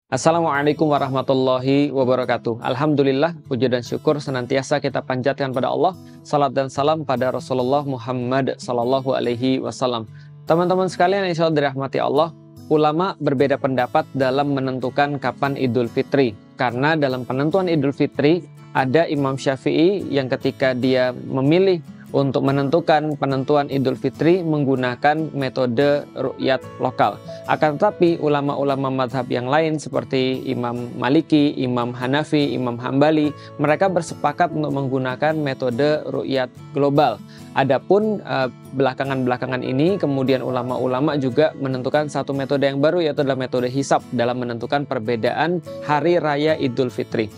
Assalamualaikum warahmatullahi wabarakatuh. Alhamdulillah, puji dan syukur senantiasa kita panjatkan pada Allah. Salat dan salam pada Rasulullah Muhammad Sallallahu Alaihi Wasallam. Teman-teman sekalian yang insya Allah dirahmati Allah, ulama berbeda pendapat dalam menentukan kapan Idul Fitri. Karena dalam penentuan Idul Fitri, ada Imam Syafi'i yang ketika dia memilih untuk menentukan penentuan Idul Fitri menggunakan metode ru'yat lokal. Akan tetapi ulama-ulama madhab yang lain seperti Imam Maliki, Imam Hanafi, Imam Hambali, mereka bersepakat untuk menggunakan metode ru'yat global. Adapun belakangan-belakangan ini kemudian ulama-ulama juga menentukan satu metode yang baru, yaitu adalah metode hisab dalam menentukan perbedaan hari raya Idul Fitri.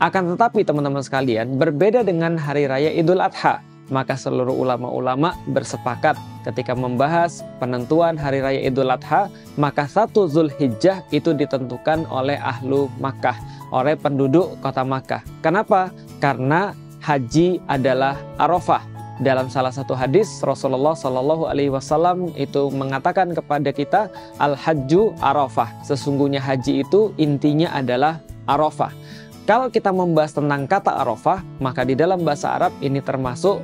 Akan tetapi teman-teman sekalian, berbeda dengan hari raya Idul Adha, maka seluruh ulama-ulama bersepakat ketika membahas penentuan hari raya Idul Adha, maka 1 Zulhijjah itu ditentukan oleh ahlu Makkah, oleh penduduk kota Makkah. Kenapa? Karena haji adalah Arafah. Dalam salah satu hadis Rasulullah Shallallahu Alaihi Wasallam itu mengatakan kepada kita, al-hajju Arafah. Sesungguhnya haji itu intinya adalah Arafah. Kalau kita membahas tentang kata Arafah, maka di dalam bahasa Arab ini termasuk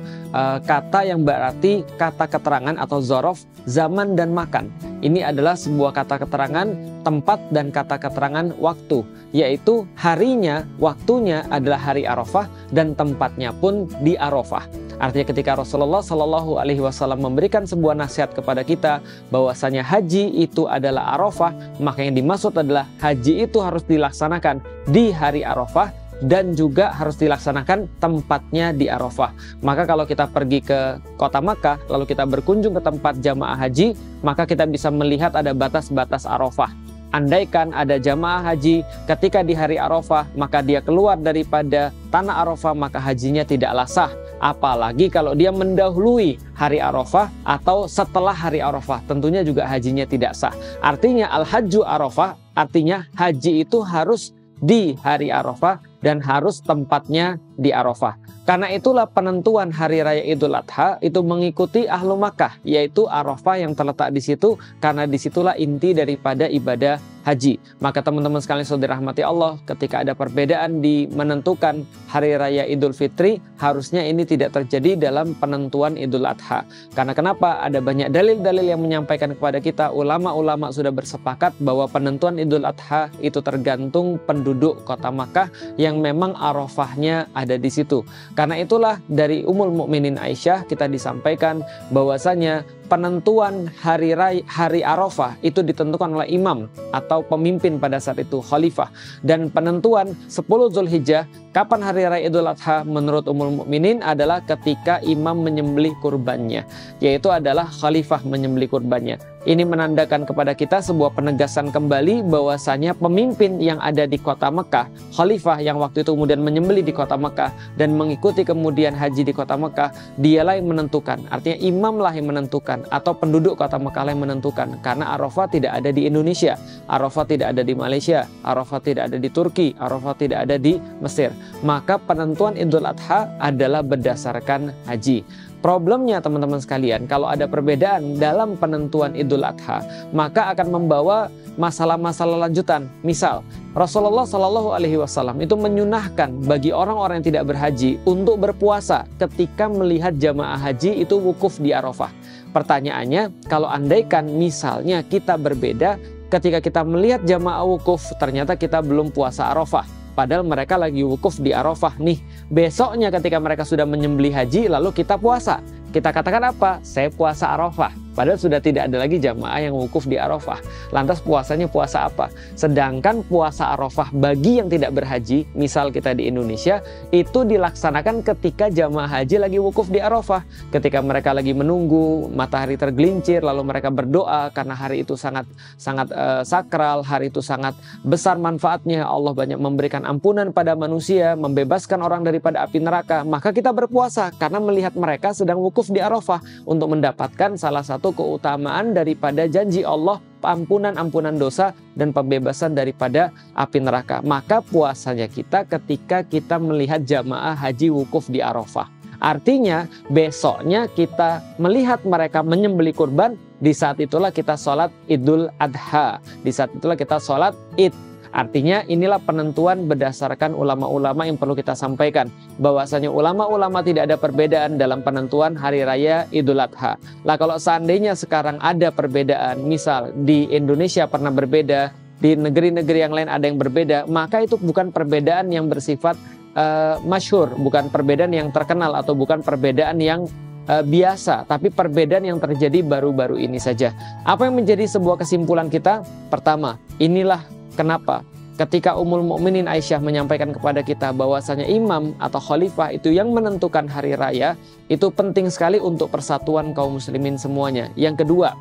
kata yang berarti kata keterangan atau zorof, zaman dan makan. Ini adalah sebuah kata keterangan tempat dan kata keterangan waktu, yaitu harinya, waktunya adalah hari Arafah dan tempatnya pun di Arafah. Artinya ketika Rasulullah Shallallahu Alaihi Wasallam memberikan sebuah nasihat kepada kita bahwasanya haji itu adalah Arafah, maka yang dimaksud adalah haji itu harus dilaksanakan di hari Arafah dan juga harus dilaksanakan tempatnya di Arafah. Maka kalau kita pergi ke kota Makkah, lalu kita berkunjung ke tempat jamaah haji, maka kita bisa melihat ada batas-batas Arafah. Andaikan ada jamaah haji ketika di hari Arafah, maka dia keluar daripada tanah Arafah, maka hajinya tidaklah sah. Apalagi kalau dia mendahului hari Arafah atau setelah hari Arafah, tentunya juga hajinya tidak sah. Artinya al-hajju Arafah, artinya haji itu harus di hari Arafah dan harus tempatnya di Arafah. Karena itulah penentuan hari raya Idul Adha itu mengikuti ahlu Makkah, yaitu Arafah yang terletak di situ, karena disitulah inti daripada ibadah haji. Maka teman-teman sekalian saudara rahmati Allah, ketika ada perbedaan di menentukan hari raya Idul Fitri, harusnya ini tidak terjadi dalam penentuan Idul Adha. Karena kenapa? Ada banyak dalil-dalil yang menyampaikan kepada kita, ulama-ulama sudah bersepakat bahwa penentuan Idul Adha itu tergantung penduduk kota Makkah yang memang Arafahnya ada di situ. Karena itulah dari Ummul Mukminin Aisyah kita disampaikan bahwasanya penentuan hari Arafah itu ditentukan oleh imam atau pemimpin pada saat itu, khalifah. Dan penentuan 10 Zulhijjah, kapan hari raya Idul Adha menurut Ummul Mukminin adalah ketika imam menyembelih kurbannya, yaitu adalah khalifah menyembelih kurbannya. Ini menandakan kepada kita sebuah penegasan kembali bahwasanya pemimpin yang ada di kota Mekah, khalifah yang waktu itu kemudian menyembelih di kota Mekah dan mengikuti kemudian haji di kota Mekah, dialah yang menentukan. Artinya imamlah yang menentukan atau penduduk kota Mekah yang menentukan. Karena Arafah tidak ada di Indonesia, Arafah tidak ada di Malaysia, Arafah tidak ada di Turki, Arafah tidak ada di Mesir. Maka penentuan Idul Adha adalah berdasarkan haji. Problemnya teman-teman sekalian, kalau ada perbedaan dalam penentuan Idul Adha, maka akan membawa masalah-masalah lanjutan. Misal, Rasulullah Shallallahu Alaihi Wasallam itu menyunahkan bagi orang-orang yang tidak berhaji untuk berpuasa ketika melihat jamaah haji itu wukuf di Arafah. Pertanyaannya, kalau andaikan misalnya kita berbeda, ketika kita melihat jamaah wukuf, ternyata kita belum puasa Arafah. Padahal mereka lagi wukuf di Arafah nih. Besoknya ketika mereka sudah menyembelih haji, lalu kita puasa. Kita katakan apa? Saya puasa Arafah. Padahal sudah tidak ada lagi jamaah yang wukuf di Arafah. Lantas puasanya puasa apa? Sedangkan puasa Arafah bagi yang tidak berhaji, misal kita di Indonesia, itu dilaksanakan ketika jamaah haji lagi wukuf di Arafah. Ketika mereka lagi menunggu matahari tergelincir, lalu mereka berdoa karena hari itu sangat sakral, hari itu sangat besar manfaatnya. Allah banyak memberikan ampunan pada manusia, membebaskan orang daripada api neraka. Maka kita berpuasa karena melihat mereka sedang wukuf di Arafah untuk mendapatkan salah satu keutamaan daripada janji Allah, ampunan dosa dan pembebasan daripada api neraka. Maka puasanya kita ketika kita melihat jamaah haji wukuf di Arafah. Artinya besoknya kita melihat mereka menyembelih kurban, di saat itulah kita sholat Idul Adha, di saat itulah kita sholat Id. Artinya inilah penentuan berdasarkan ulama-ulama yang perlu kita sampaikan. Bahwasanya ulama-ulama tidak ada perbedaan dalam penentuan hari raya Idul Adha. Lah kalau seandainya sekarang ada perbedaan, misal di Indonesia pernah berbeda, di negeri-negeri yang lain ada yang berbeda, maka itu bukan perbedaan yang bersifat masyhur, bukan perbedaan yang terkenal atau bukan perbedaan yang biasa, tapi perbedaan yang terjadi baru-baru ini saja. Apa yang menjadi sebuah kesimpulan kita? Pertama, inilah kenapa ketika Ummul Mukminin Aisyah menyampaikan kepada kita bahwasanya imam atau khalifah itu yang menentukan hari raya, itu penting sekali untuk persatuan kaum muslimin semuanya. Yang kedua,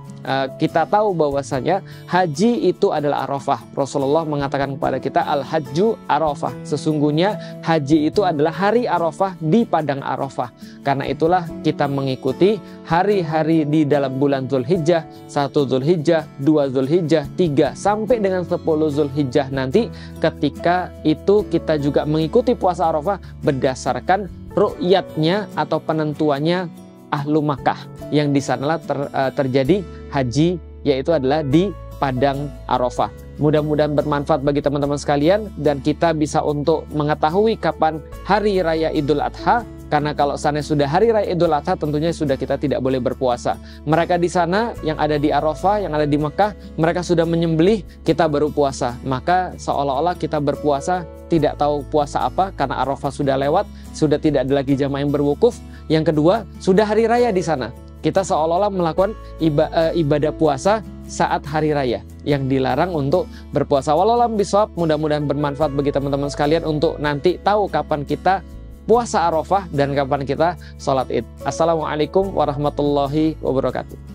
kita tahu bahwasanya haji itu adalah Arafah. Rasulullah mengatakan kepada kita, al-hajju Arafah. Sesungguhnya haji itu adalah hari Arafah di padang Arafah. Karena itulah kita mengikuti hari-hari di dalam bulan Zulhijjah, 1 Zulhijjah, 2 Zulhijjah, 3 sampai dengan 10 Zulhijjah nanti. Ketika itu kita juga mengikuti puasa Arafah berdasarkan ru'yatnya atau penentuannya Ahlu Makkah, yang di sanalah terjadi haji, yaitu adalah di padang Arafah. Mudah-mudahan bermanfaat bagi teman-teman sekalian dan kita bisa untuk mengetahui kapan hari raya Idul Adha. Karena kalau sana sudah hari raya Idul Adha, tentunya sudah kita tidak boleh berpuasa. Mereka di sana yang ada di Arafah, yang ada di Mekah, mereka sudah menyembelih, kita baru puasa. Maka seolah-olah kita berpuasa tidak tahu puasa apa, karena Arafah sudah lewat, sudah tidak ada lagi jamaah yang berwukuf. Yang kedua, sudah hari raya di sana. Kita seolah-olah melakukan ibadah puasa saat hari raya, yang dilarang untuk berpuasa. Wallahu a'lam bishawab. Mudah-mudahan bermanfaat bagi teman-teman sekalian untuk nanti tahu kapan kita puasa Arafah dan kapan kita sholat Id. Assalamualaikum warahmatullahi wabarakatuh.